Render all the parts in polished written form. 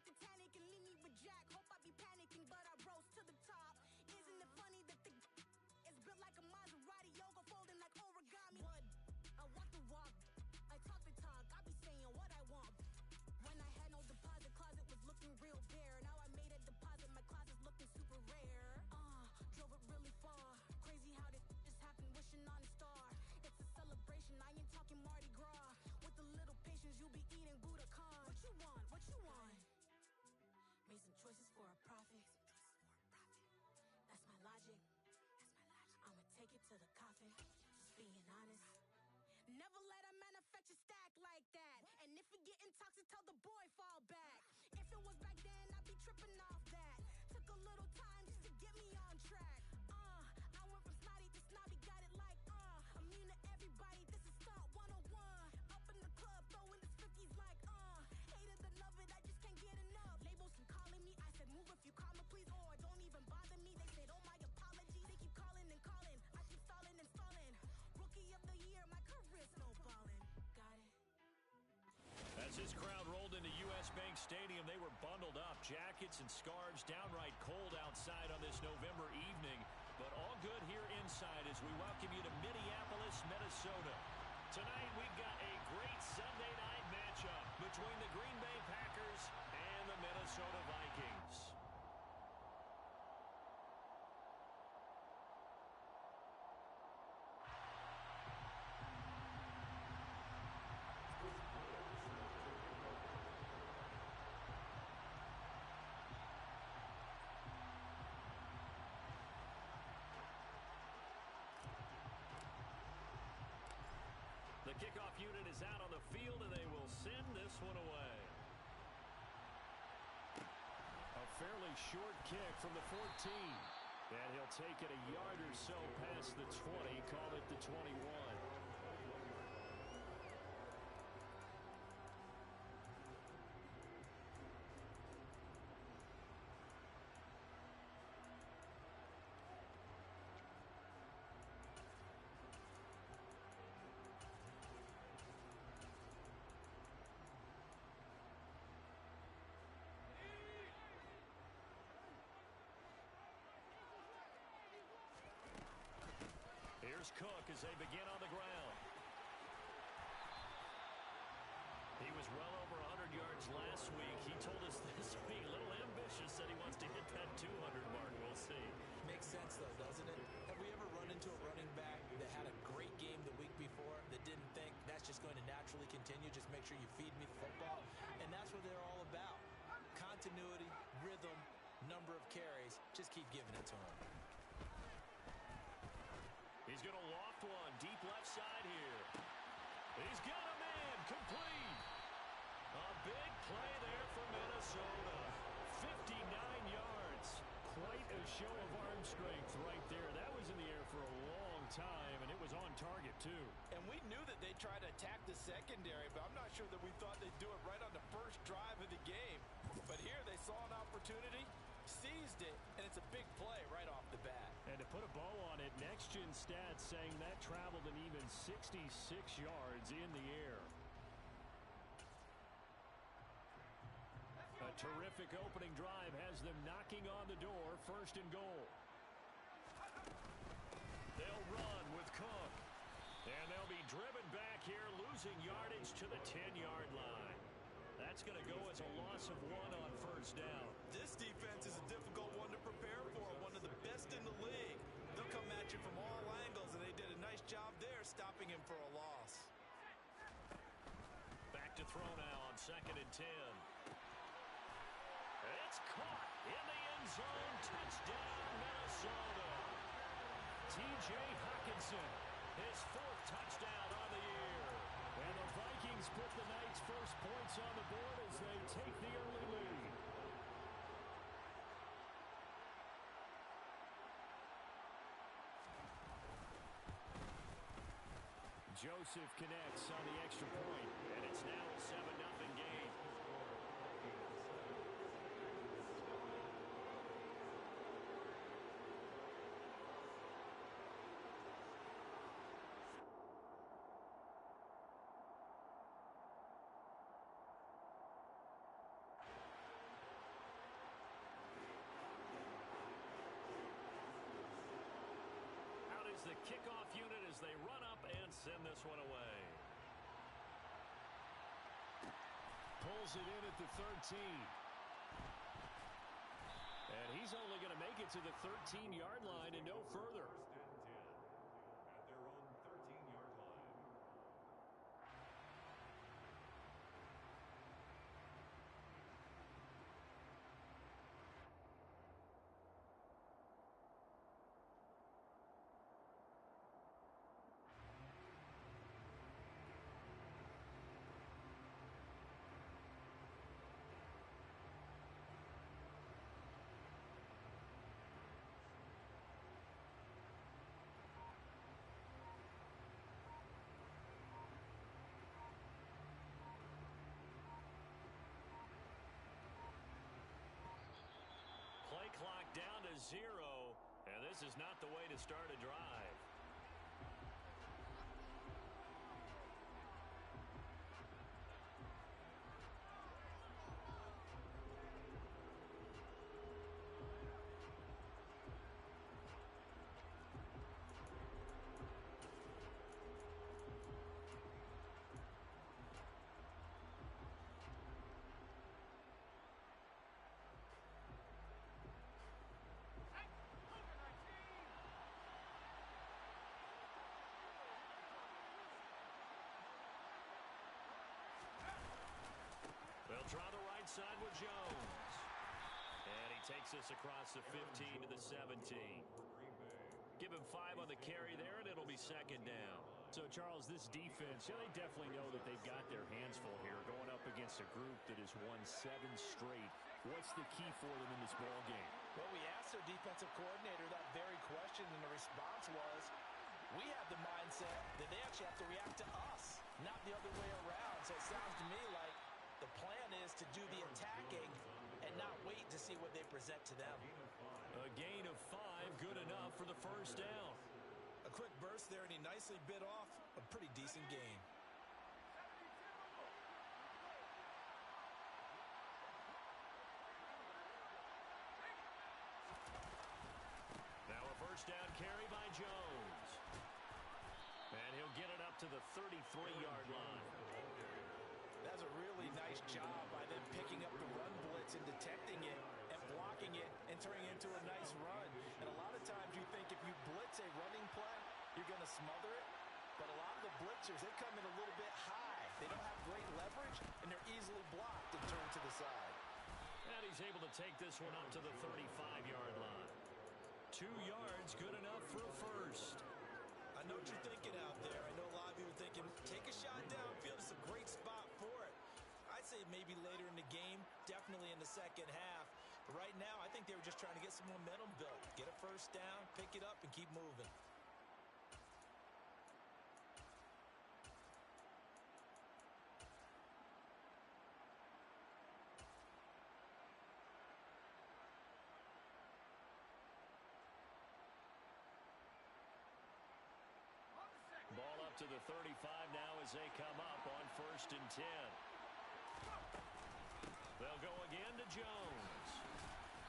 like Titanic and leave me with Jack. Hope I be panicking, but I rose to the top. Isn't it funny that the is built like a Maserati, yoga folding like origami? What? I walk the walk, I talk the talk, I be saying what I want. When I had no deposit, closet was looking real bare. Now I made a deposit, my closet's looking super rare. Drove it really far. Crazy how this just happened, wishing on a star. It's a celebration, I ain't talking Mardi Gras. With a little patience, you'll be eating Budokan. What you want? What you want? Made some choices for a profit. That's my logic. I'ma take it to the coffin. Just being honest. Never let a manufacture stack like that. And if it getting toxic, tell the boy fall back. If it was back then, I'd be tripping off that. Took a little time just to get me on track. I went from snotty to snobby, got it like I'm mean to everybody, this is stunt 101. Up in the club, throwing this 50s like hate it or love it, I just can't get enough. Labels keep calling me, I said move if you call me please, or don't even bother me. They said oh my apologies, they keep calling and calling, I keep stalling and stalling. Rookie of the year, my career snowballing. Got it. As this crowd rolled into U.S. Bank Stadium, they were bundled up, jackets and scarves, downright cold outside on this November evening. But all good here inside as we welcome you to Minneapolis, Minnesota. Tonight, we've got a great Sunday night matchup between the Green Bay Packers and the Minnesota Vikings. The kickoff unit is out on the field, and they will send this one away. A fairly short kick from the 14. And he'll take it a yard or so past the 20, call it the 21. Here's Cook as they begin on the ground. He was well over 100 yards last week. He told us this week, a little ambitious, said he wants to hit that 200 mark. We'll see. Makes sense, though, doesn't it? Have we ever run into a running back that had a great game the week before that didn't think that's just going to naturally continue? Just make sure you feed me the football. And that's what they're all about. Continuity, rhythm, number of carries. Just keep giving it to him. He's going to loft one deep left side here. He's got a man complete. A big play there for Minnesota. 59 yards. Quite a show of arm strength right there. That was in the air for a long time, and it was on target, too. And we knew that they'd try to attack the secondary, but I'm not sure that we thought they'd do it right on the first drive of the game. But here they saw an opportunity, seized it, and it's a big play right off the bat. And to put a bow on it, Next Gen Stats saying that traveled an even 66 yards in the air. A terrific opening drive has them knocking on the door, first and goal. They'll run with Cook. And they'll be driven back here, losing yardage to the 10-yard line. That's going to go as a loss of 1 on first down. This defense is a difficult one to prepare for, one of the best in the league. They'll come at you from all angles, and they did a nice job there stopping him for a loss. Back to throw now on 2nd and 10. It's caught in the end zone. Touchdown, Minnesota. T.J. Hockenson, his 4th touchdown on the year. And the Vikings put the night's first points on the board as they take the early lead. Joseph connects on the extra point, and it's now a 7-0 game. kickoff unit as they run up and send this one away. Pulls it in at the 13. And he's only going to make it to the 13-yard line and no further. At their own 13-yard line. Play clock down to 0, and this is not the way to start a drive. They'll try the right side with Jones. And he takes this across the 15 to the 17. Give him 5 on the carry there, and it'll be second down. So, Charles, this defense, they definitely know that they've got their hands full here going up against a group that has won 7 straight. What's the key for them in this ball game? Well, we asked their defensive coordinator that very question, and the response was, we have the mindset that they actually have to react to us, not the other way around. So it sounds to me like the plan is to do the attacking and not wait to see what they present to them. A gain of 5, good enough for the first down. A quick burst there, and he nicely bit off a pretty decent gain. Now a first down carry by Jones. And he'll get it up to the 33-yard line. That's a really nice job by them picking up the run blitz and detecting it and blocking it and turning it into a nice run. And a lot of times you think if you blitz a running play, you're going to smother it. But a lot of the blitzers, they come in a little bit high. They don't have great leverage, and they're easily blocked and turned to the side. And he's able to take this one up to the 35-yard line. 2 yards, good enough for a first. I know what you're thinking out there. I know a lot of you are thinking, take a shot downfield. It's a great spot for it. I'd say maybe later in the game, definitely in the second half. But right now, I think they were just trying to get some momentum built. Get a first down, pick it up, and keep moving. Ball up to the 35 now as they come up on 1st and 10. They'll go again to Jones.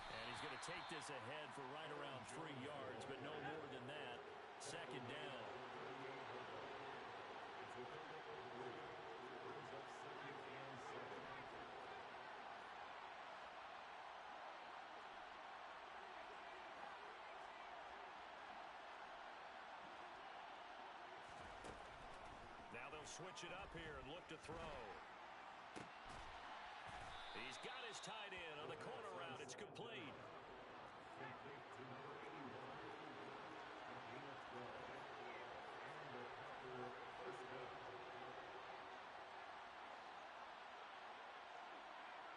And he's going to take this ahead for right around 3 yards, but no more than that. Second down. Now they'll switch it up here and look to throw. He's got his tight end on the corner route. It's complete.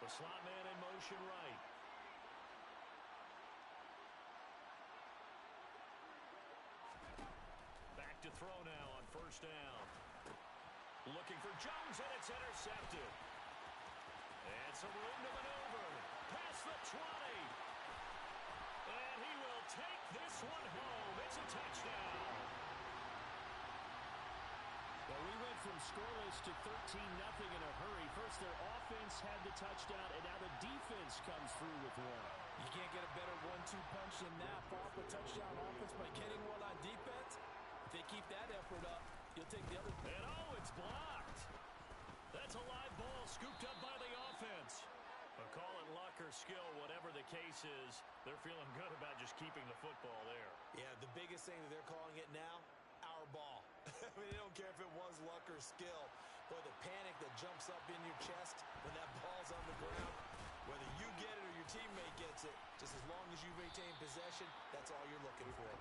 The slot man in motion right. Back to throw now on 1st down. Looking for Jones, and it's intercepted. And some room to maneuver. Past the 20. And he will take this one home. It's a touchdown. Well, we went from scoreless to 13-0 in a hurry. First, their offense had the touchdown, and now the defense comes through with one. You can't get a better 1-2 punch than that. Follow up a touchdown offense by getting one on defense. If they keep that effort up, you'll take the other. And it's blocked. That's a live ball scooped up by the offense. But call it luck or skill, whatever the case is, they're feeling good about just keeping the football there. Yeah, the biggest thing that they're calling it now, our ball. I mean, they don't care if it was luck or skill. Boy, the panic that jumps up in your chest when that ball's on the ground, whether you get it or your teammate gets it, just as long as you maintain possession, that's all you're looking for.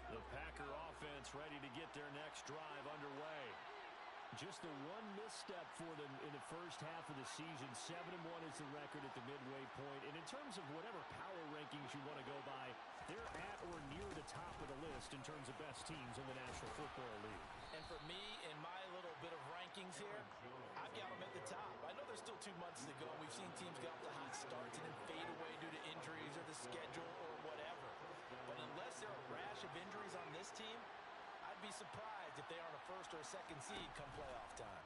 The Packer offense ready to get their next drive underway. Just the one misstep for them in the first half of the season. 7-1 is the record at the midway point. And in terms of whatever power rankings you want to go by, they're at or near the top of the list in terms of best teams in the National Football League. And for me, in my little bit of rankings here, I've got them at the top. I know there's still 2 months to go. We've seen teams get off to hot starts and then fade away due to injuries or the schedule or whatever. But unless there are a rash of injuries on this team, I'd be surprised if they aren't a first or a second seed come playoff time.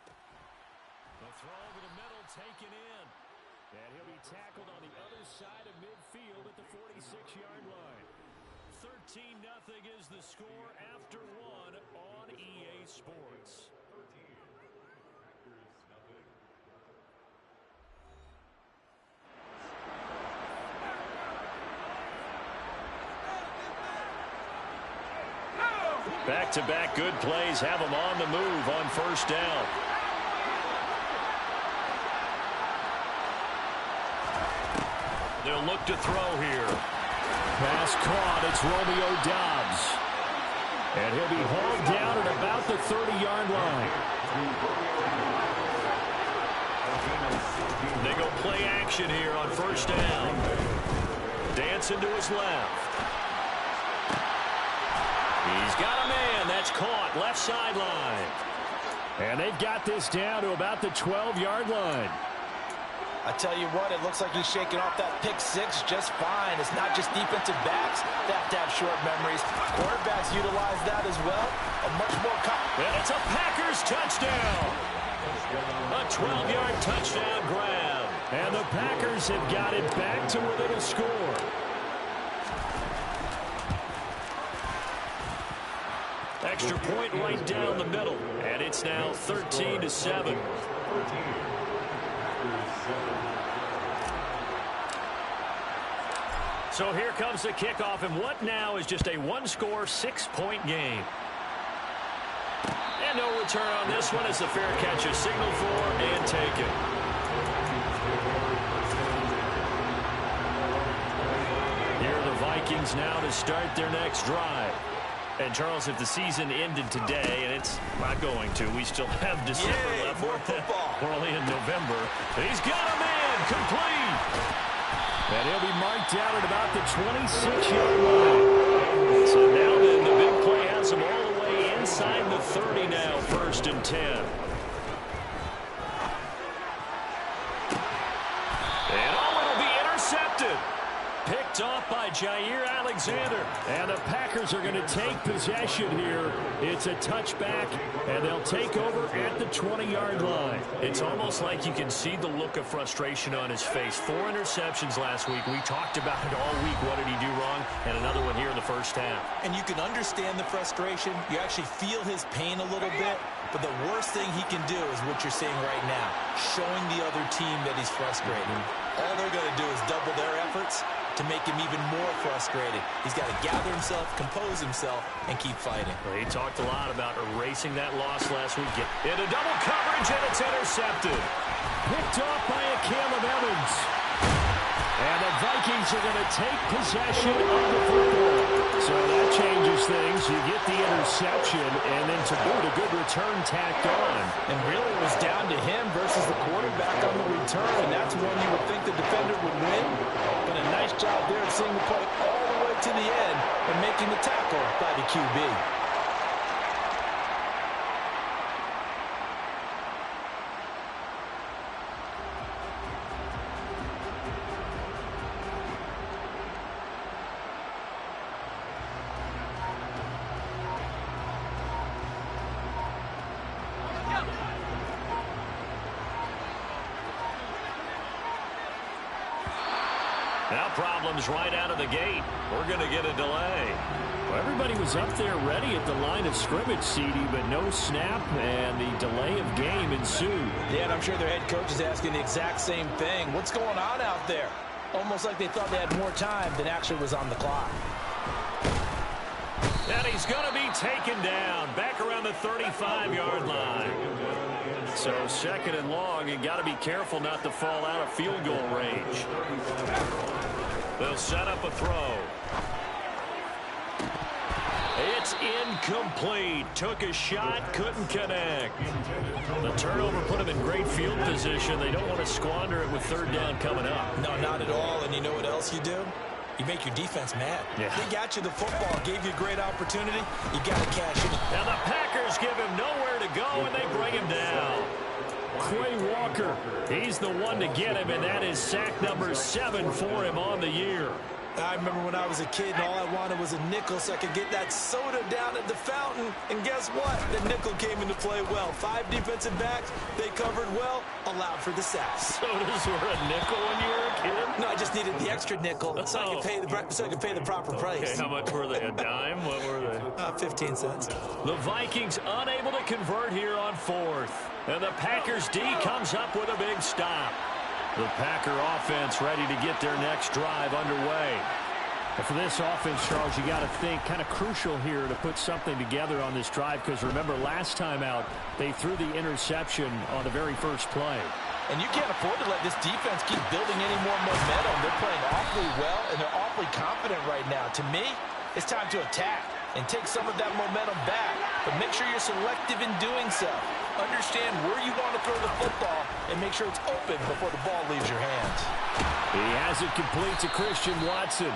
The throw over the middle taken in. And he'll be tackled on the other side of midfield at the 46-yard line. 13-0 is the score after 1 on EA Sports. 13. Packers nothing. Back-to-back good plays have them on the move on first down. They'll look to throw here. Pass caught. It's Romeo Doubs. And he'll be hauled down at about the 30-yard line. They go play action here on first down. Dancing to his left. He's got a man. That's caught. Left sideline. And they've got this down to about the 12-yard line. I tell you what, it looks like he's shaking off that pick six just fine. It's not just defensive backs that have to have short memories. Quarterbacks utilize that as well. A much more... And it's a Packers touchdown. A 12-yard touchdown grab. And the Packers have got it back to within a score. Extra point right down the middle. And it's now 13-7. So here comes the kickoff, and what now is just a one-score, 6-point game. And no return on this one as the fair catch is signaled for and taken. Here are the Vikings now to start their next drive. And, Charles, if the season ended today, and it's not going to, we still have December left. We're only in November. He's got a man, complete. And he'll be marked out at about the 26-yard line. So now then, the big play has him all the way inside the 30 now, 1st and 10. And it'll be intercepted. Picked off by Jair Alexander. And the Packers are going to take possession here. It's a touchback, and they'll take over at the 20-yard line. It's almost like you can see the look of frustration on his face. 4 interceptions last week. We talked about it all week. What did he do wrong? And another one here in the first half. And you can understand the frustration. You actually feel his pain a little bit. But the worst thing he can do is what you're seeing right now, showing the other team that he's frustrated. All they're going to do is double their efforts to make him even more frustrated. He's got to gather himself, compose himself, and keep fighting. Well, he talked a lot about erasing that loss last week. Into double coverage, and it's intercepted. Picked off by a Caleb Evans. And the Vikings are going to take possession of the football. So that changes things. You get the interception, and then to boot, a good return tacked on. And really it was down to him versus the quarterback on the return, and that's one you would think the defender would win. But a nice job there of seeing the play all the way to the end and making the tackle by the QB. Now problems right out of the gate. We're going to get a delay. Well, everybody was up there ready at the line of scrimmage, CD, but no snap, and the delay of game ensued. Yeah, and I'm sure their head coach is asking the exact same thing. What's going on out there? Almost like they thought they had more time than actually was on the clock. And he's going to be taken down back around the 35-yard line. So second and long, you got to be careful not to fall out of field goal range. They'll set up a throw. It's incomplete. Took a shot, couldn't connect. The turnover put him in great field position. They don't want to squander it with third down coming up. No, not at all. And you know what else you do? You make your defense mad. Yeah. They got you the football, gave you a great opportunity. You got to cash in. Now the Packers give him nowhere to go, and they bring him down. Quay Walker, he's the one to get him, and that is sack number 7 for him on the year. I remember when I was a kid and all I wanted was a nickel so I could get that soda down at the fountain. And guess what? The nickel came into play well. 5 defensive backs, they covered well, allowed for the sacks. Sodas were a nickel when you were a kid? No, I just needed the extra nickel so I could pay the proper price. Okay, how much were they? A dime? What were they? 15 cents. The Vikings unable to convert here on 4th. And the Packers D comes up with a big stop. The Packer offense ready to get their next drive underway. And for this offense, Charles, you got to think kind of crucial here to put something together on this drive, because remember last time out they threw the interception on the very first play. And you can't afford to let this defense keep building any more momentum. They're playing awfully well, and they're awfully confident right now. To me, it's time to attack and take some of that momentum back. But make sure you're selective in doing so. Understand where you want to throw the football and make sure it's open before the ball leaves your hands. He has it complete to Christian Watson.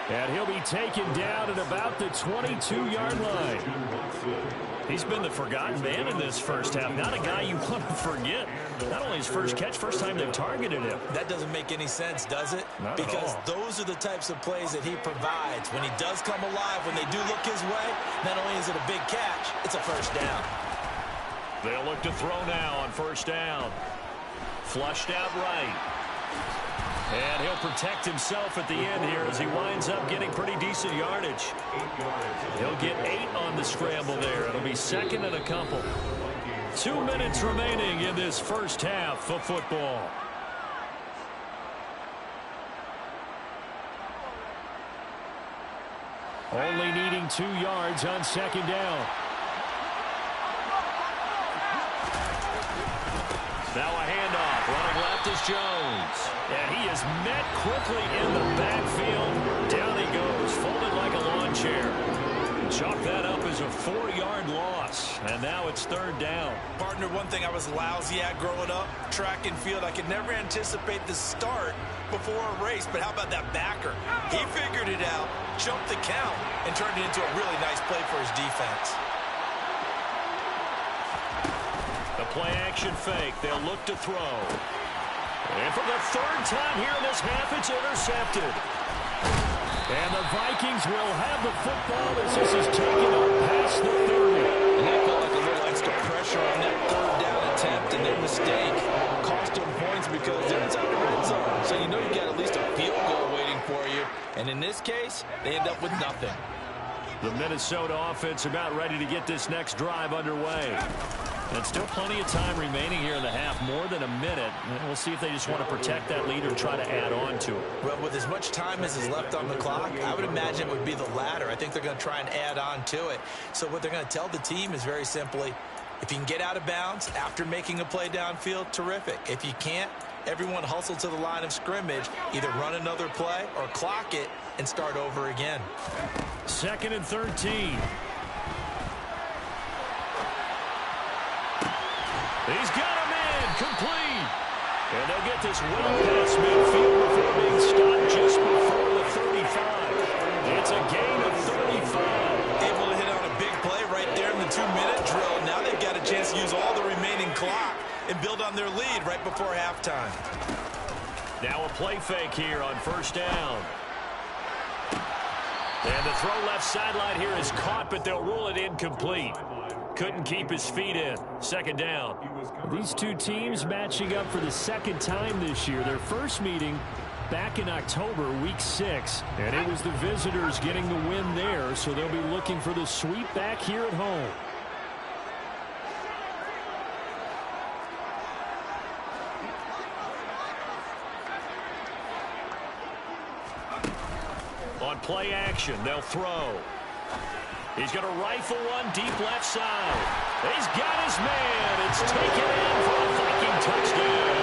And he'll be taken down at about the 22-yard line. He's been the forgotten man in this first half. Not a guy you want to forget. Not only his first catch, first time they've targeted him. That doesn't make any sense, does it? Not because at all. Those are the types of plays that he provides. When he does come alive, when they do look his way, not only is it a big catch, it's a first down. They'll look to throw now on first down. Flushed out right. And he'll protect himself at the end here as he winds up getting pretty decent yardage. He'll get 8 on the scramble there. It'll be second and a couple. 2 minutes remaining in this first half of football. Only needing 2 yards on second down. Now a handoff. Running left is Jones. And he is met quickly in the backfield. Down he goes, folded like a lawn chair. Chalk that up as a 4-yard loss. And now it's third down. Partner, one thing I was lousy at growing up, track and field, I could never anticipate the start before a race. But how about that backer? He figured it out, jumped the count, and turned it into a really nice play for his defense. The play-action fake. They'll look to throw. And for the third time here in this half, it's intercepted. And the Vikings will have the football as this is taken up past the 30. And that felt like a little extra pressure on that third down attempt, and their mistake cost them points because they're inside the red zone. So you know you got at least a field goal waiting for you. And in this case, they end up with nothing. The Minnesota offense about ready to get this next drive underway. And still plenty of time remaining here in the half, more than a minute. We'll see if they just want to protect that lead or try to add on to it. Well, with as much time as is left on the clock, I would imagine it would be the latter. I think they're going to try and add on to it. So what they're going to tell the team is very simply, if you can get out of bounds after making a play downfield, terrific. If you can't, everyone hustle to the line of scrimmage, either run another play or clock it and start over again. 2nd and 13. He's got him in, complete. And they'll get this well past midfield before being stopped just before the 35. It's a gain of 35. Able to hit on a big play right there in the 2-minute drill. Now they've got a chance to use all the remaining clock and build on their lead right before halftime. Now a play fake here on first down. And the throw left sideline here is caught, but they'll rule it incomplete. Couldn't keep his feet in. Second down. These two teams matching up for the second time this year. Their first meeting back in October, week 6, and it was the visitors getting the win there, so they'll be looking for the sweep back here at home. On play action, they'll throw. He's going to rifle one deep left side. He's got his man. It's taken in for a Viking touchdown.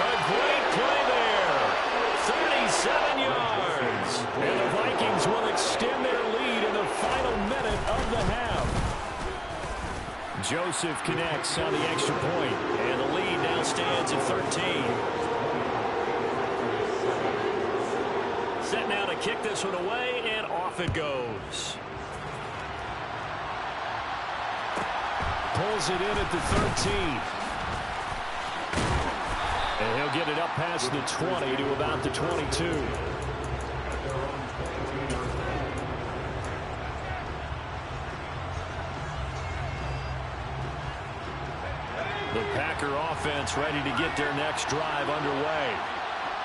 A great play there. 37 yards. And the Vikings will extend their lead in the final minute of the half. Joseph connects on the extra point, and the lead now stands at 13. Set now to kick this one away, and off it goes. Pulls it in at the 13. And he'll get it up past the 20 to about the 22. The Packer offense ready to get their next drive underway.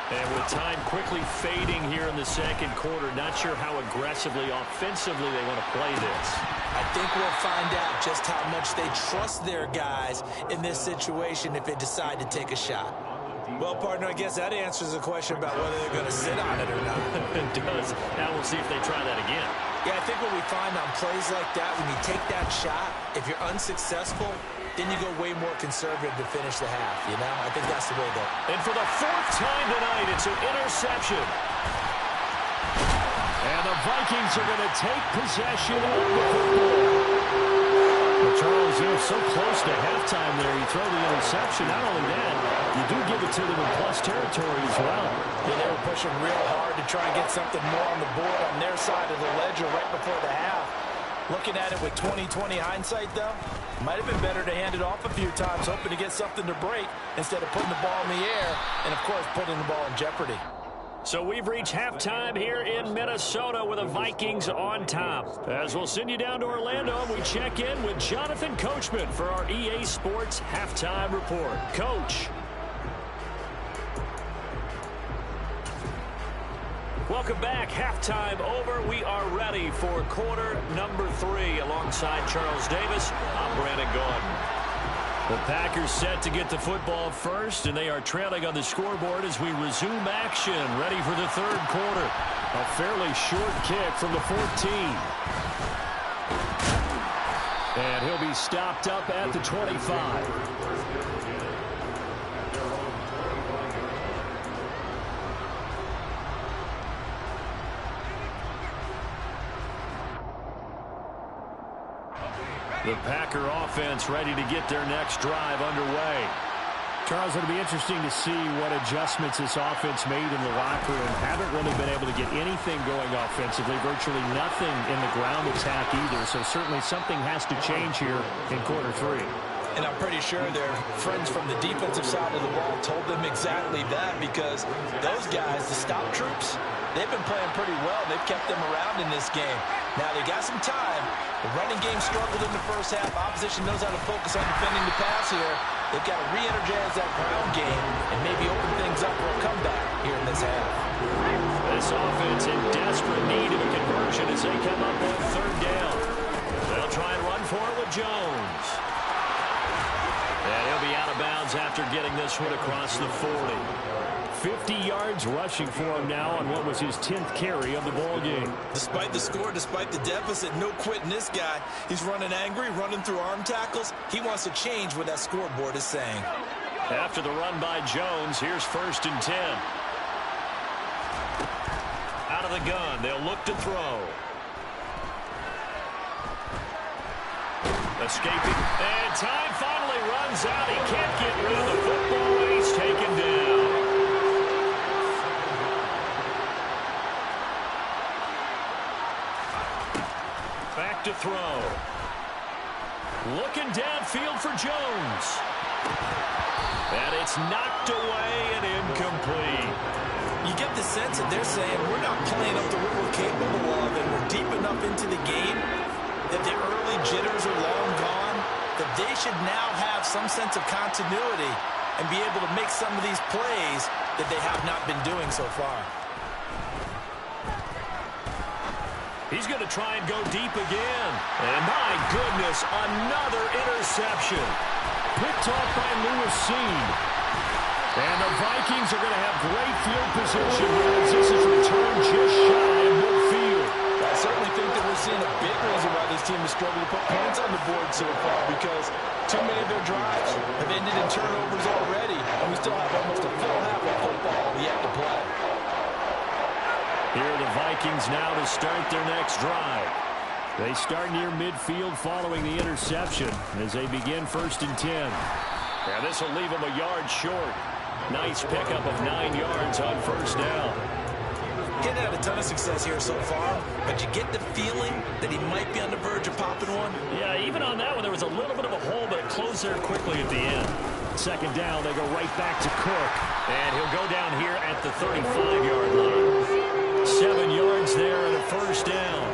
And with time quickly fading here in the second quarter, not sure how aggressively, offensively they want to play this. I think we'll find out just how much they trust their guys in this situation if they decide to take a shot. Well, partner, I guess that answers the question about whether they're going to sit on it or not. It does. Now we'll see if they try that again. Yeah, I think what we find on plays like that, when you take that shot, if you're unsuccessful, then you go way more conservative to finish the half, you know? I think that's the way to go. And for the 4th time tonight, it's an interception. And the Vikings are going to take possession of the football. Well, Charles, you're so close to halftime there. You throw the interception. Not only that, you do give it to them in plus territory as well. Yeah, they were pushing real hard to try and get something more on the board on their side of the ledger right before the half. Looking at it with 20/20 hindsight, though, might have been better to hand it off a few times, hoping to get something to break instead of putting the ball in the air and, of course, putting the ball in jeopardy. So we've reached halftime here in Minnesota with the Vikings on top. As we'll send you down to Orlando, we check in with Jonathan Coachman for our EA Sports Halftime Report. Coach. Welcome back. Halftime over. We are ready for quarter number 3. Alongside Charles Davis, I'm Brandon Gordon. The Packers set to get the football first, and they are trailing on the scoreboard as we resume action, ready for the third quarter. A fairly short kick from the 14. And he'll be stopped up at the 25. The Packer offense ready to get their next drive underway. Charles, it'll be interesting to see what adjustments this offense made in the locker room. Haven't really been able to get anything going offensively, virtually nothing in the ground attack either. So certainly something has to change here in quarter 3. And I'm pretty sure their friends from the defensive side of the ball told them exactly that, because those guys, the stop troops, they've been playing pretty well. They've kept them around in this game. Now, they got some time. The running game struggled in the first half. Opposition knows how to focus on defending the pass here. They've got to re-energize that ground game and maybe open things up for a comeback here in this half. This offense in desperate need of a conversion as they come up on third down. They'll try and run for it with Jones. And he'll be out of bounds after getting this one across the 40. 50 yards rushing for him now on what was his 10th carry of the ball game. Despite the score, despite the deficit, no quitting this guy. He's running angry, running through arm tackles. He wants to change what that scoreboard is saying. After the run by Jones, here's 1st and 10. Out of the gun, they'll look to throw. Escaping, and time finally runs out. He can't get rid of the football, and he's taken down. Back to throw. Looking downfield for Jones. And it's knocked away and incomplete. You get the sense that they're saying we're not playing up to what we're capable of, and we're deep enough into the game that the early jitters are long gone, that they should now have some sense of continuity and be able to make some of these plays that they have not been doing so far. He's going to try and go deep again. And my goodness, another interception. Picked off by Lewis Seed. And the Vikings are going to have great field position as this is returned just shy of midfield. I certainly think that we're seeing a big reason why this team has struggled to put points on the board so far, because too many of their drives have ended in turnovers already, and we still have almost a full half of football yet to play. Here are the Vikings now to start their next drive. They start near midfield following the interception as they begin 1st and 10. Yeah, this will leave them a yard short. Nice pickup of 9 yards on 1st down. Getting had a ton of success here so far, but you get the feeling that he might be on the verge of popping one. Yeah, even on that one, there was a little bit of a hole, but it closed there quickly at the end. 2nd down, they go right back to Cook. And he'll go down here at the 35-yard line. 7 yards there and a 1st down.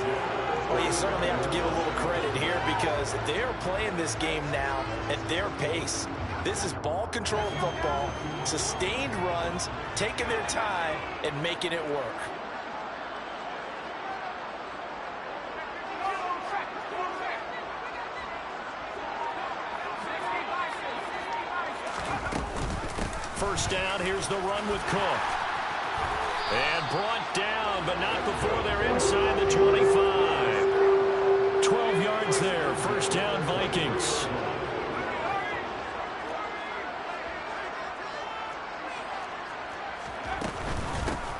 Well, you certainly have to give a little credit here because they're playing this game now at their pace. This is ball control football, sustained runs, taking their time, and making it work. First down, here's the run with Cook. And brought down, but not before they're inside the 25. 12 yards there, 1st down Vikings.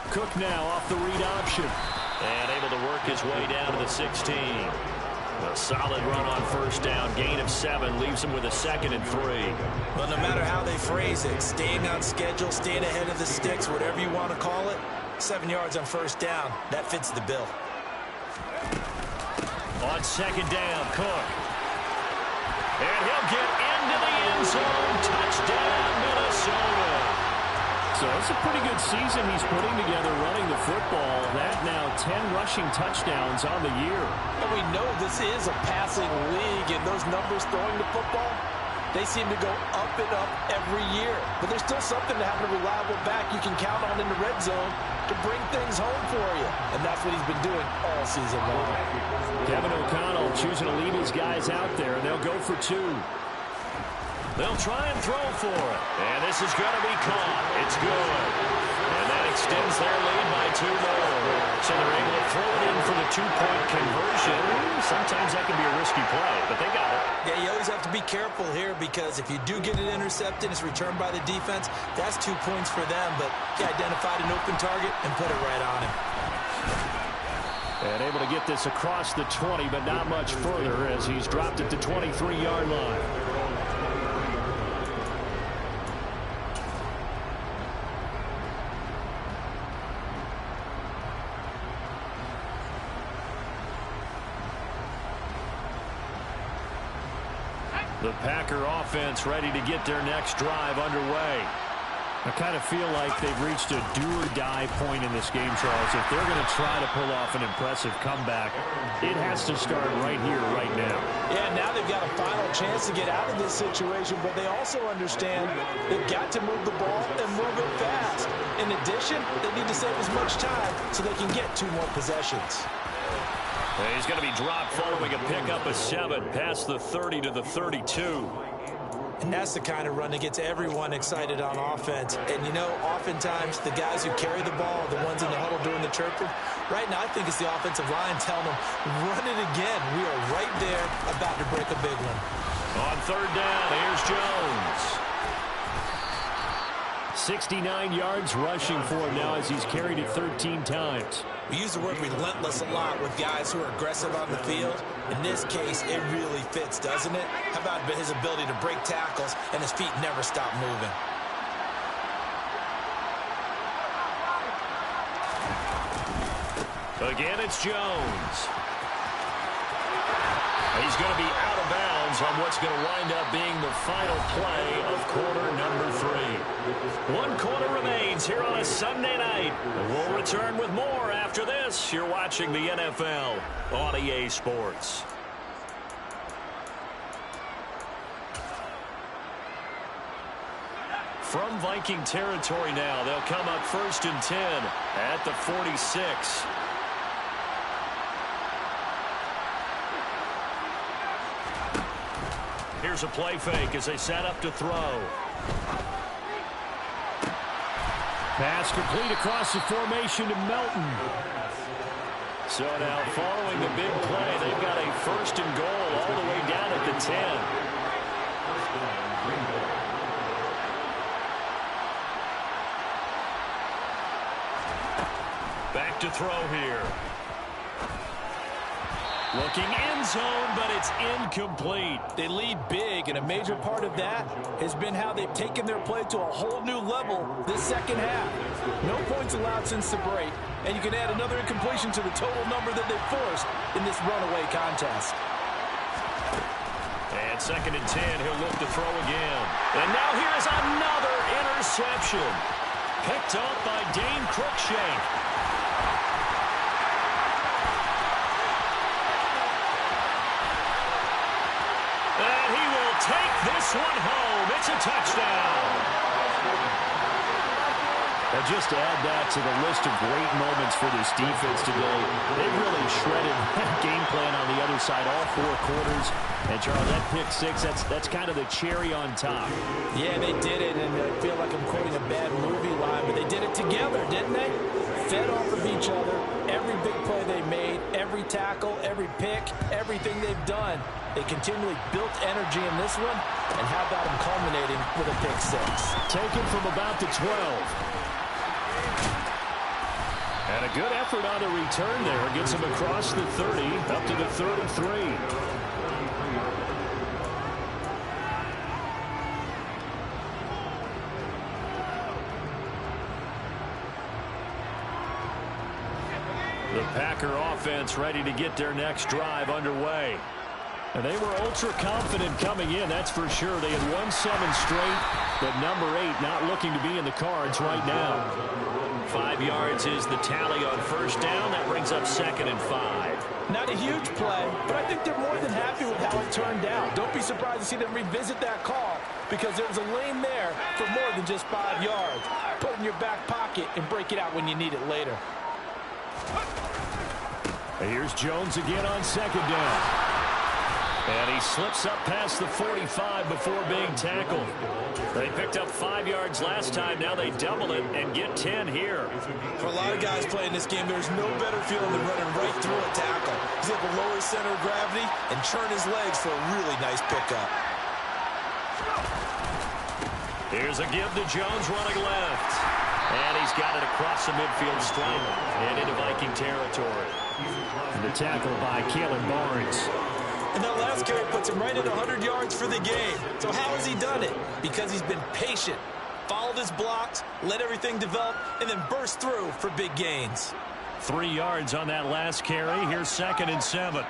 Cook now off the read option. And able to work his way down to the 16. A solid run on 1st down. Gain of 7 leaves him with a 2nd and 3. But no matter how they phrase it, staying on schedule, staying ahead of the sticks, whatever you want to call it, 7 yards on 1st down, that fits the bill. On 2nd down, Cook. And he'll get into the end zone. Touchdown, Minnesota. So it's a pretty good season he's putting together running the football. That now 10 rushing touchdowns on the year. And we know this is a passing league, and those numbers throwing the football, they seem to go up and up every year. But there's still something to having a reliable back you can count on in the red zone to bring things home for you. And that's what he's been doing all season long. Kevin O'Connell choosing to lead his guys out there, and they'll go for 2. They'll try and throw for it. And this is going to be caught. It's good. And that extends their lead by 2 more. So they're able to throw it in for the 2-point conversion. Sometimes that can be a risky play, but they got it. Yeah, you always have to be careful here because if you do get it intercepted, it's returned by the defense, that's 2 points for them. But he identified an open target and put it right on him. And able to get this across the 20, but not much further as he's dropped it to 23-yard line. The Packer offense ready to get their next drive underway. I kind of feel like they've reached a do-or-die point in this game, Charles. If they're going to try to pull off an impressive comeback, it has to start right here, right now. Yeah, now they've got a final chance to get out of this situation, but they also understand they've got to move the ball and move it fast. In addition, they need to save as much time so they can get 2 more possessions. He's going to be dropped following a pickup of 7 past the 30 to the 32. And that's the kind of run that gets everyone excited on offense. And, you know, oftentimes the guys who carry the ball are the ones in the huddle doing the chirping. Right now, I think it's the offensive line telling them, run it again. We are right there about to break a big one. On 3rd down, here's Jones. 69 yards rushing for him now as he's carried it 13 times. We use the word relentless a lot with guys who are aggressive on the field. In this case, it really fits, doesn't it? How about his ability to break tackles and his feet never stop moving? Again, it's Jones. He's going to be out of bounds on what's going to wind up being the final play of quarter number 3. 1 quarter remains here on a Sunday night. And we'll return with more after this. You're watching the NFL on EA Sports. from Viking territory now. They'll come up 1st and 10 at the 46. Here's a play fake as they set up to throw. Pass complete across the formation to Melton. So now following the big play, they've got a 1st and goal all the way down at the 10. Back to throw here. Looking end zone, but it's incomplete. They lead big, and a major part of that has been how they've taken their play to a whole new level this second half. No points allowed since the break, and you can add another incompletion to the total number that they've forced in this runaway contest. And 2nd and 10, he'll look to throw again. And now here's another interception. Picked up by Dane Cruikshank. Take this one home. It's a touchdown. And just to add that to the list of great moments for this defense today, they really shredded that game plan on the other side all 4 quarters. And, Charles, that pick six, that's kind of the cherry on top. Yeah, they did it, and I feel like I'm quoting a bad movie line, but they did it together, didn't they? Fed off of each other. Every big play they made, every tackle, every pick, everything they've done. They continually built energy in this one, and how about them culminating with a pick six? Taken from about the 12. And a good effort on the return there. Gets him across the 30, up to the 33. The Packer offense ready to get their next drive underway. And they were ultra-confident coming in, that's for sure. They had won 7 straight, but number 8 not looking to be in the cards right now. 5 yards is the tally on 1st down. That brings up 2nd and 5. Not a huge play, but I think they're more than happy with how it turned out. Don't be surprised to see them revisit that call, because there was a lane there for more than just 5 yards. Put it in your back pocket and break it out when you need it later. Here's Jones again on 2nd down. And he slips up past the 45 before being tackled. They picked up 5 yards last time. Now they double it and get 10 here. For a lot of guys playing this game, there's no better feeling than running right through a tackle. He's able to lower his center of gravity and churn his legs for a really nice pickup. Here's a give to Jones running left. And he's got it across the midfield stripe and into Viking territory. And the tackle by Kalen Barnes. And that last carry puts him right at 100 yards for the game. So how has he done it? Because he's been patient, followed his blocks, let everything develop, and then burst through for big gains. 3 yards on that last carry. Here's 2nd and 7.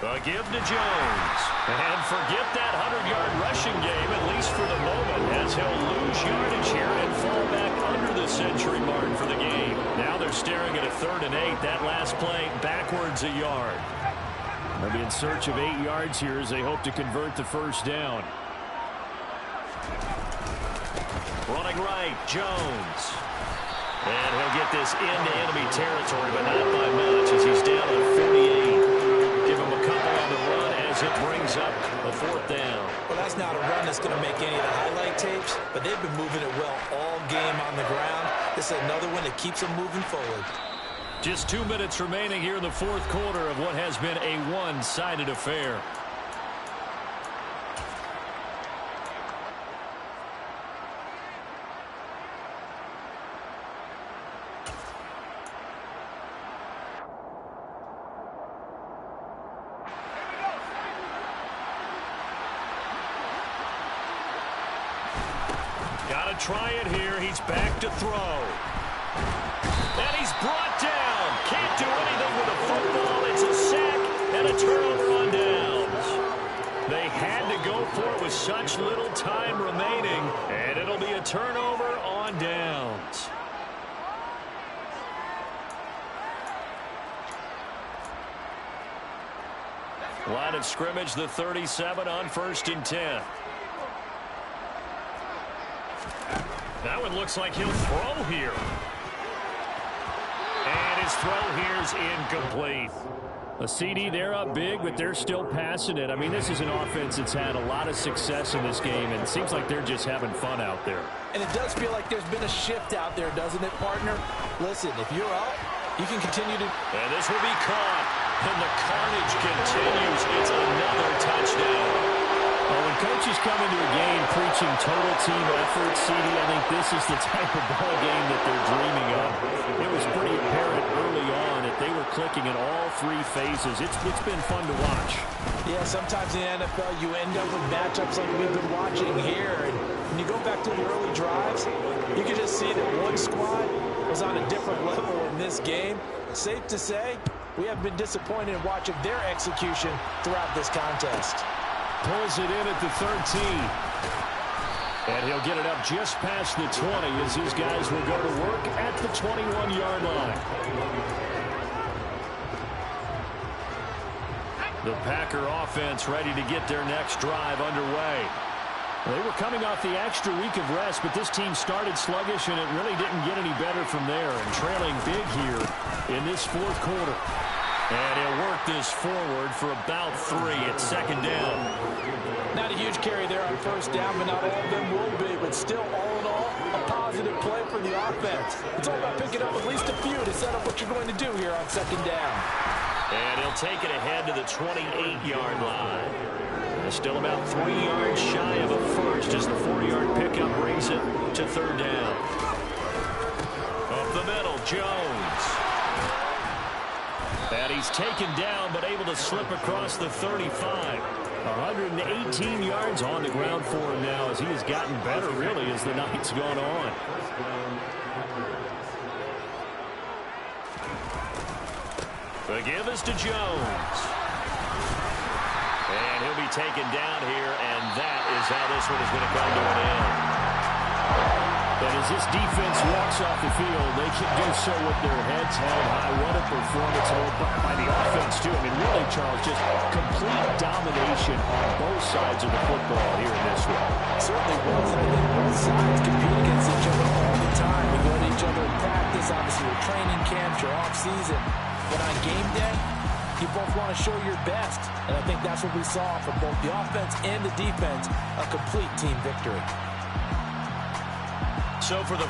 A give to Jones. And forget that 100-yard rushing game, at least for the moment, as he'll lose yardage here and fall back under the century mark for the game. Now they're staring at a 3rd and 8. That last play backwards a yard. They'll be in search of 8 yards here as they hope to convert the 1st down. Running right, Jones. And he'll get this into enemy territory, but not by much as he's down to the 48. Give him a couple on the run as it brings up a 4th down. Well, that's not a run that's going to make any of the highlight tapes, but they've been moving it well all game on the ground. This is another one that keeps them moving forward. Just 2 minutes remaining here in the 4th quarter of what has been a one-sided affair. Got to try it here. He's back to throw. And he's brought down. Can't do anything with a football. It's a sack and a turnover on downs. They had to go for it with such little time remaining, and it'll be a turnover on downs. Line of scrimmage, the 37 on 1st and 10. That one looks like he'll throw here. And his throw here's incomplete. A CD, they're up big, but they're still passing it. I mean, this is an offense that's had a lot of success in this game, and it seems like they're just having fun out there. And it does feel like there's been a shift out there, doesn't it, partner? Listen, if you're up, you can continue to... And this will be caught. And the carnage continues. It's another touchdown. Well, when coaches come into a game preaching total team effort, CD, I think this is the type of ball game that they're dreaming of. It was pretty apparent early on that they were clicking in all three phases. It's been fun to watch. Yeah, sometimes in the NFL you end up with matchups like we've been watching here. And when you go back to the early drives, you can just see that one squad was on a different level in this game. Safe to say, we have been disappointed in watching their execution throughout this contest. Pulls it in at the 13. And he'll get it up just past the 20 as his guys will go to work at the 21-yard line. The Packer offense ready to get their next drive underway. They were coming off the extra week of rest, but this team started sluggish, and it really didn't get any better from there. And trailing big here in this fourth quarter. And he'll work this forward for about 3 at second down. Not a huge carry there on first down, but not all of them will be. But still, all in all, a positive play for the offense. It's all about picking up at least a few to set up what you're going to do here on second down. And he'll take it ahead to the 28-yard line. And still about 3 yards shy of a first as the 4-yard pickup brings it to third down. Up the middle, Jones. And he's taken down, but able to slip across the 35. 118 yards on the ground for him now as he has gotten better, really, as the night's gone on. The give is to Jones. And he'll be taken down here, and that is how this one is going to come to an end. And as this defense walks off the field, they can do so with their heads held high. What a performance by the offense, too. I mean, really, Charles, just complete domination on both sides of the football here in this one. Certainly was. I think both sides compete against each other all the time. We go to each other in practice, obviously your training camps, your off-season. But on game day, you both want to show your best. And I think that's what we saw from both the offense and the defense, a complete team victory. So for the